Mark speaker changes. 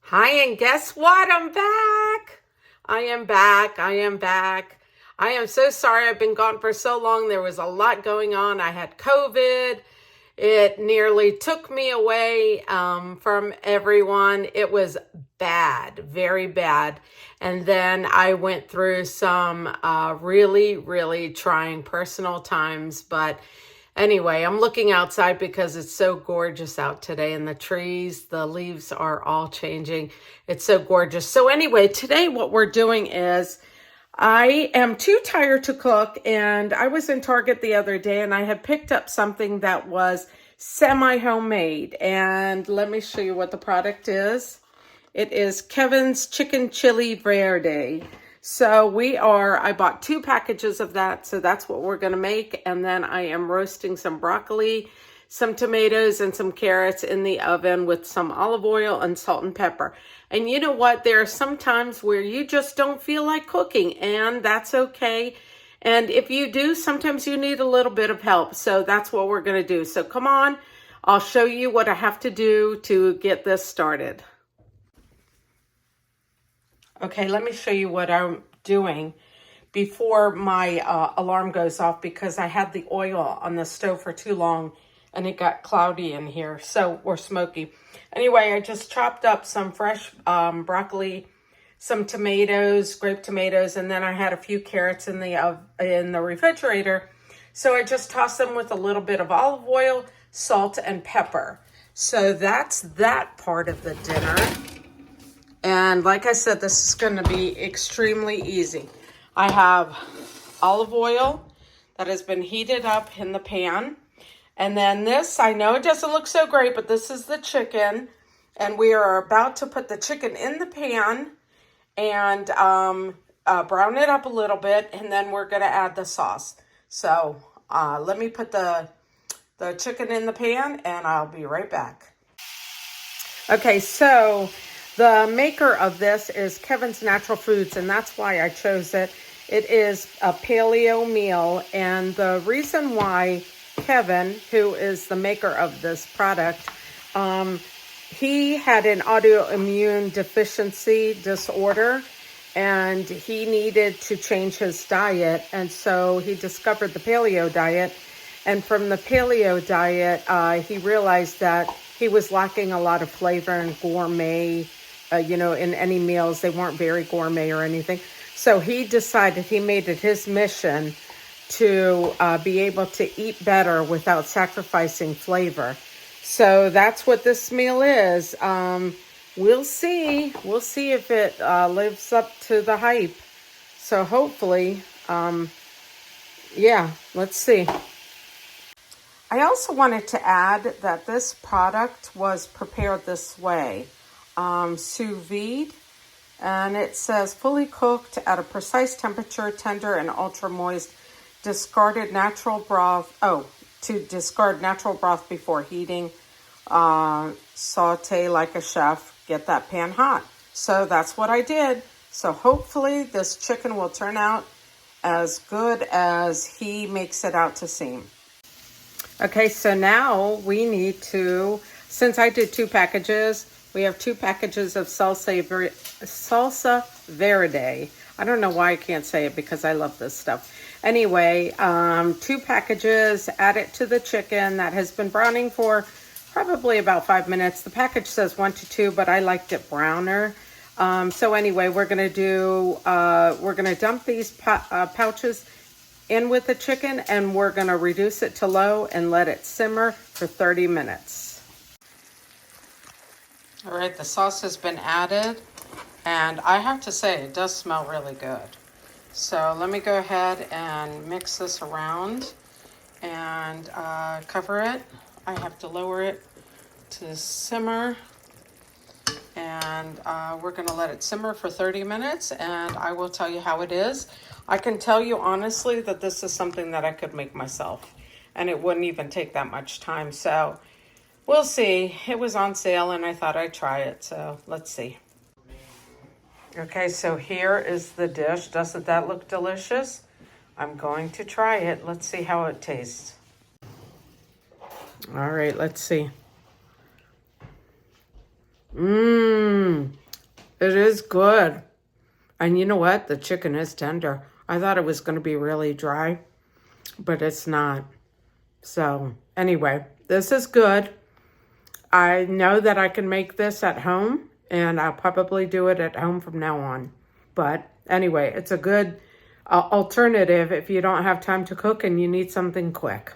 Speaker 1: Hi, and guess what? I'm back. I am back. I am back. I am so sorry I've been gone for so long. There was a lot going on. I had COVID. It nearly took me away from everyone. It was bad, very bad. And then I went through some really, really trying personal times. But anyway, I'm looking outside because it's so gorgeous out today, and the trees, the leaves are all changing. It's so gorgeous. So anyway, today what we're doing is I am too tired to cook, and I was in Target the other day and I had picked up something that was semi-homemade. And let me show you what the product is. It is Kevin's Chicken Chili Verde. So I bought 2 packages of that. So that's what we're going to make. And then I am roasting some broccoli, some tomatoes, and some carrots in the oven with some olive oil and salt and pepper. And you know what? There are some times where you just don't feel like cooking, and that's okay. And if you do, sometimes you need a little bit of help. So that's what we're going to do. So come on, I'll show you what I have to do to get this started. Okay, let me show you what I'm doing before my alarm goes off, because I had the oil on the stove for too long and it got cloudy in here, or smoky. Anyway, I just chopped up some fresh broccoli, some tomatoes, grape tomatoes, and then I had a few carrots in the refrigerator. So I just tossed them with a little bit of olive oil, salt, and pepper. So that's that part of the dinner. And like I said, this is going to be extremely easy. I have olive oil that has been heated up in the pan. And then this, I know it doesn't look so great, but this is the chicken. And we are about to put the chicken in the pan and brown it up a little bit. And then we're going to add the sauce. So let me put the chicken in the pan and I'll be right back. Okay, so the maker of this is Kevin's Natural Foods, and that's why I chose it. It is a paleo meal, and the reason why Kevin, who is the maker of this product, he had an autoimmune deficiency disorder, and he needed to change his diet, and so he discovered the paleo diet. And from the paleo diet, he realized that he was lacking a lot of flavor and gourmet. In any meals, they weren't very gourmet or anything. So he made it his mission to be able to eat better without sacrificing flavor. So that's what this meal is. We'll see. We'll see if it lives up to the hype. So hopefully, let's see. I also wanted to add that this product was prepared this way. Sous vide, and it says fully cooked at a precise temperature, tender and ultra moist. Discard natural broth before heating. Saute like a chef. Get that pan hot. So that's what I did. So hopefully this chicken will turn out as good as he makes it out to seem. Okay, so now we need to, since I did 2 packages, we have 2 packages of salsa verde. I don't know why I can't say it because I love this stuff. Anyway, 2 packages, add it to the chicken that has been browning for probably about 5 minutes. The package says 1 to 2, but I liked it browner. So anyway, we're going to dump these pouches in with the chicken, and we're going to reduce it to low and let it simmer for 30 minutes. All right, the sauce has been added, and I have to say it does smell really good. So let me go ahead and mix this around and cover it. I have to lower it to simmer, and we're going to let it simmer for 30 minutes, and I will tell you how it is. I can tell you honestly that this is something that I could make myself, and it wouldn't even take that much time. So we'll see. It was on sale and I thought I'd try it. So let's see. Okay, so here is the dish. Doesn't that look delicious? I'm going to try it. Let's see how it tastes. All right, let's see. Mmm. It is good. And you know what? The chicken is tender. I thought it was going to be really dry, but it's not. So anyway, this is good. I know that I can make this at home, and I'll probably do it at home from now on. But anyway, it's a good alternative if you don't have time to cook and you need something quick.